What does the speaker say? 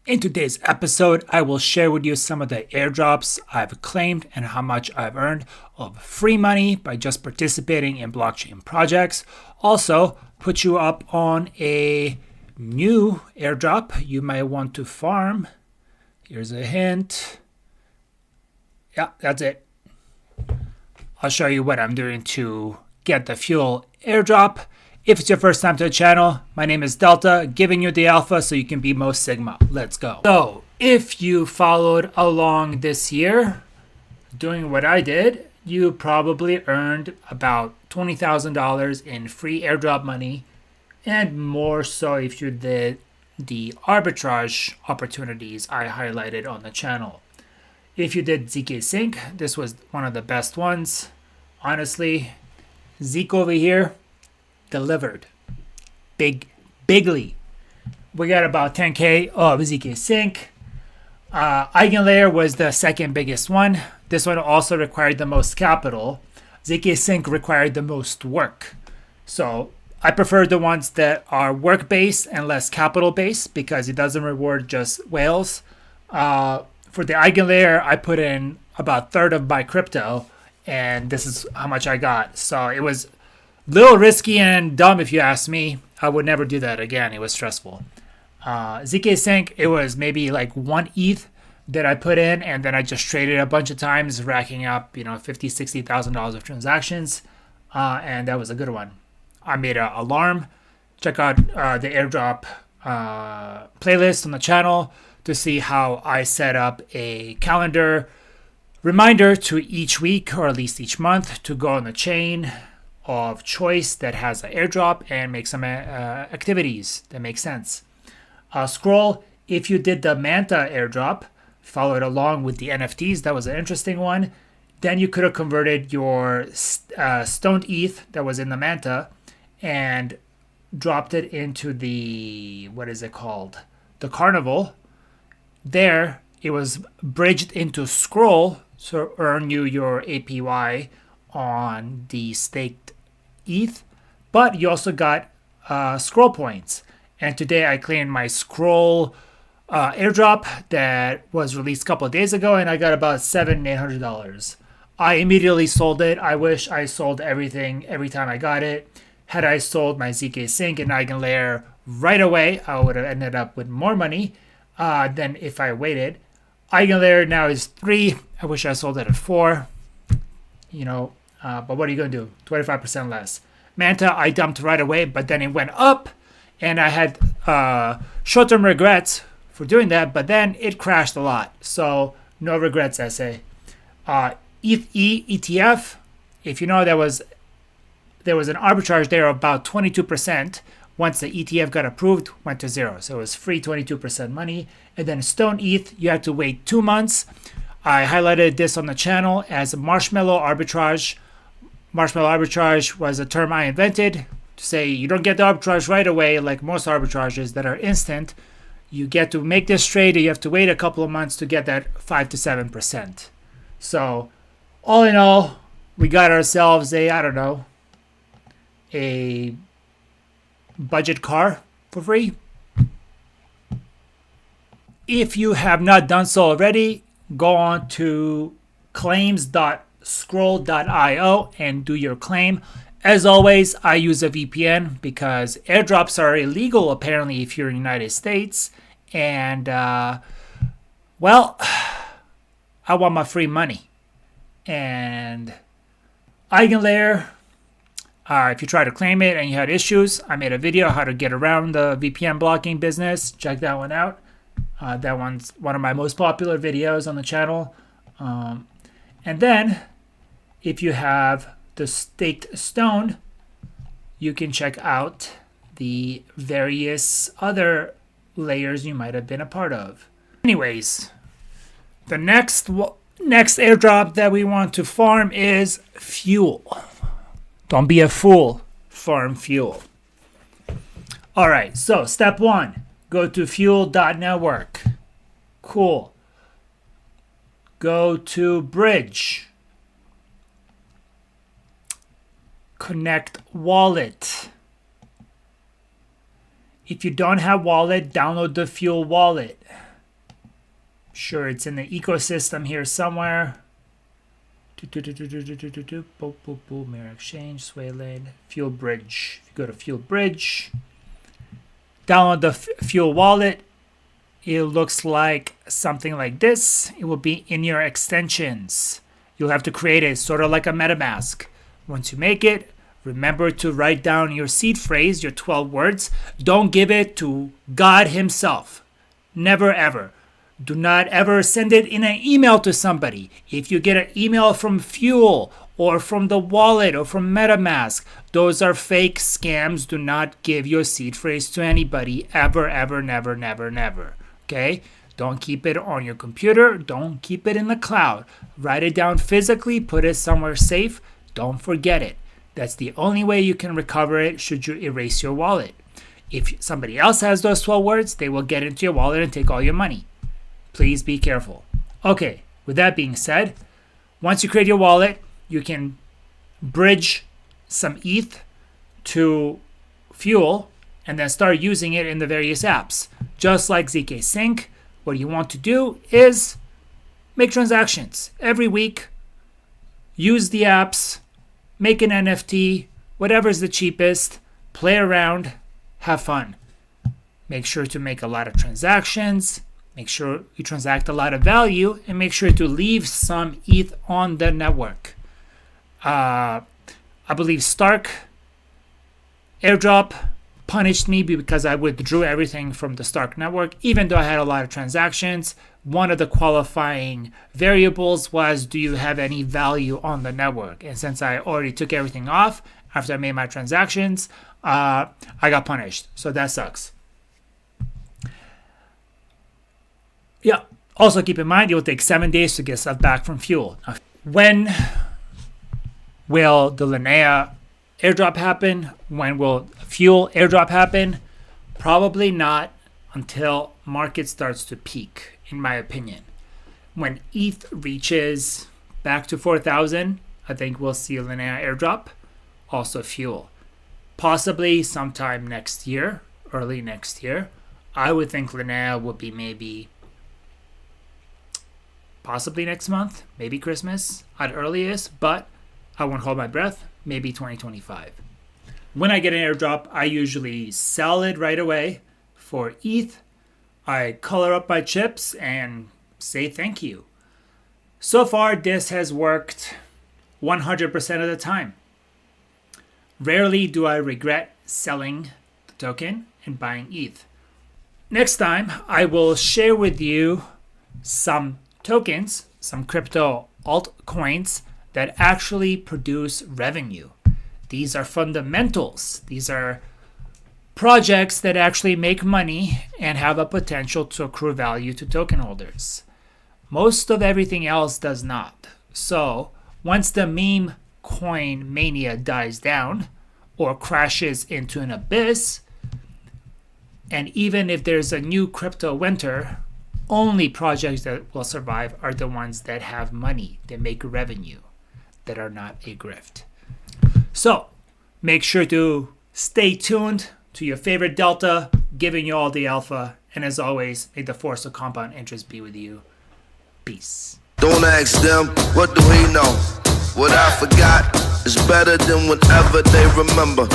In today's episode, I will share with you some of the airdrops I've claimed and how much I've earned of free money by just participating in blockchain projects. Also, put you up on a new airdrop you might want to farm. Here's a hint. Yeah, that's it. I'll show you what I'm doing to get the fuel airdrop. If it's your first time to the channel, my name is Delta, giving you the alpha so you can be most sigma. Let's go. So, if you followed along this year, doing what I did, you probably earned about $20,000 in free airdrop money, and more so if you did the arbitrage opportunities I highlighted on the channel. If you did zk, this was one of the best ones. Honestly, Zk over here delivered bigly. We got about 10k of zk. Eigenlayer was the second biggest one. This one also required the most capital. zk required the most work. So I prefer the ones that are work-based and less capital-based because it doesn't reward just whales. For the Eigenlayer, I put in about a third of my crypto, and this is how much I got. So it was little risky and dumb if you ask me. I would never do that again. It was stressful. zk, it was maybe like 1 ETH that I put in, and then I just traded a bunch of times, racking up, $50,000, $60,000 of transactions, and that was a good one. I made an alarm. Check out the airdrop playlist on the channel to see how I set up a calendar reminder to each week, or at least each month, to go on the chain of choice that has an airdrop and make some activities that make sense. Scroll, if you did the Manta airdrop, followed along with the NFTs, that was an interesting one. Then you could have converted your stoned ETH that was in the Manta and dropped it into the, what is it called? The Carnival. There, it was bridged into Scroll to earn you your APY on the staked ETH, but you also got scroll points. And today I claimed my scroll airdrop that was released a couple of days ago, and I got about $700-800. I immediately sold it. I wish I sold everything every time I got it. Had I sold my zk and Eigenlayer right away, I would have ended up with more money than if I waited. Eigenlayer now is 3. I wish I sold it at 4. But what are you going to do? 25% less. Manta, I dumped right away, but then it went up, and I had short-term regrets for doing that, but then it crashed a lot. So no regrets, I say. ETH ETF, if you know, there was an arbitrage there of about 22%. Once the ETF got approved, went to 0. So it was free 22% money. And then Stone ETH, you had to wait 2 months. I highlighted this on the channel as marshmallow arbitrage. Marshmallow arbitrage was a term I invented to say you don't get the arbitrage right away like most arbitrages that are instant. You get to make this trade, you have to wait a couple of months to get that 5 to 7%. So all in all, we got ourselves a budget car for free. If you have not done so already, go on to claims.scroll.io and do your claim. As always, I use a VPN because airdrops are illegal apparently if you're in the United States. And, I want my free money. And Eigenlayer, if you try to claim it and you had issues, I made a video how to get around the VPN blocking business. Check that one out. That one's one of my most popular videos on the channel. And then, if you have the staked stone, you can check out the various other layers you might have been a part of. Anyways, the next airdrop that we want to farm is fuel. Don't be a fool. Farm fuel. All right, so step 1. Go to fuel.network. Cool. Go to bridge. Connect wallet. If you don't have wallet, download the Fuel wallet. Sure, it's in the ecosystem here somewhere. Mirror Exchange, Swayland, Fuel Bridge. If you go to Fuel Bridge, download the Fuel wallet. It looks like something like this. It will be in your extensions. You'll have to create it, sort of like a MetaMask. Once you make it, remember to write down your seed phrase, your 12 words. Don't give it to God himself. Never, ever. Do not ever send it in an email to somebody. If you get an email from Fuel or from the wallet or from MetaMask, those are fake scams. Do not give your seed phrase to anybody ever, ever, never, never, never. Okay? Don't keep it on your computer. Don't keep it in the cloud. Write it down physically. Put it somewhere safe. Don't forget it. That's the only way you can recover it should you erase your wallet. If somebody else has those 12 words, they will get into your wallet and take all your money. Please be careful. Okay, with that being said, once you create your wallet, you can bridge some ETH to Fuel and then start using it in the various apps. Just like ZK Sync, what you want to do is make transactions every week. Use the apps, make an NFT, whatever's the cheapest, play around, have fun. Make sure to make a lot of transactions. Make sure you transact a lot of value and make sure to leave some ETH on the network. I believe Stark Airdrop punished me because I withdrew everything from the Stark network, even though I had a lot of transactions. One of the qualifying variables was, do you have any value on the network? And since I already took everything off after I made my transactions, I got punished. So that sucks. Yeah. Also keep in mind, it will take 7 days to get stuff back from Fuel. Now, when will the Linnea airdrop happen? When will Fuel airdrop happen? Probably not until market starts to peak, in my opinion. When ETH reaches back to 4,000, I think we'll see a Linnea airdrop. Also Fuel. Possibly sometime next year, early next year. I would think Linnea would be maybe possibly next month, maybe Christmas at earliest, but I won't hold my breath, maybe 2025. When I get an airdrop, I usually sell it right away for ETH. I color up my chips and say thank you. So far, this has worked 100% of the time. Rarely do I regret selling the token and buying ETH. Next time, I will share with you some tokens, some crypto altcoins that actually produce revenue. These are fundamentals. These are projects that actually make money and have a potential to accrue value to token holders. Most of everything else does not. So once the meme coin mania dies down or crashes into an abyss, and even if there's a new crypto winter, only projects that will survive are the ones that have money, that make revenue, that are not a grift. So make sure to stay tuned to your favorite Delta, giving you all the alpha. And as always, may the force of compound interest be with you. Peace. Don't ask them, what do we know? What I forgot is better than whatever they remember.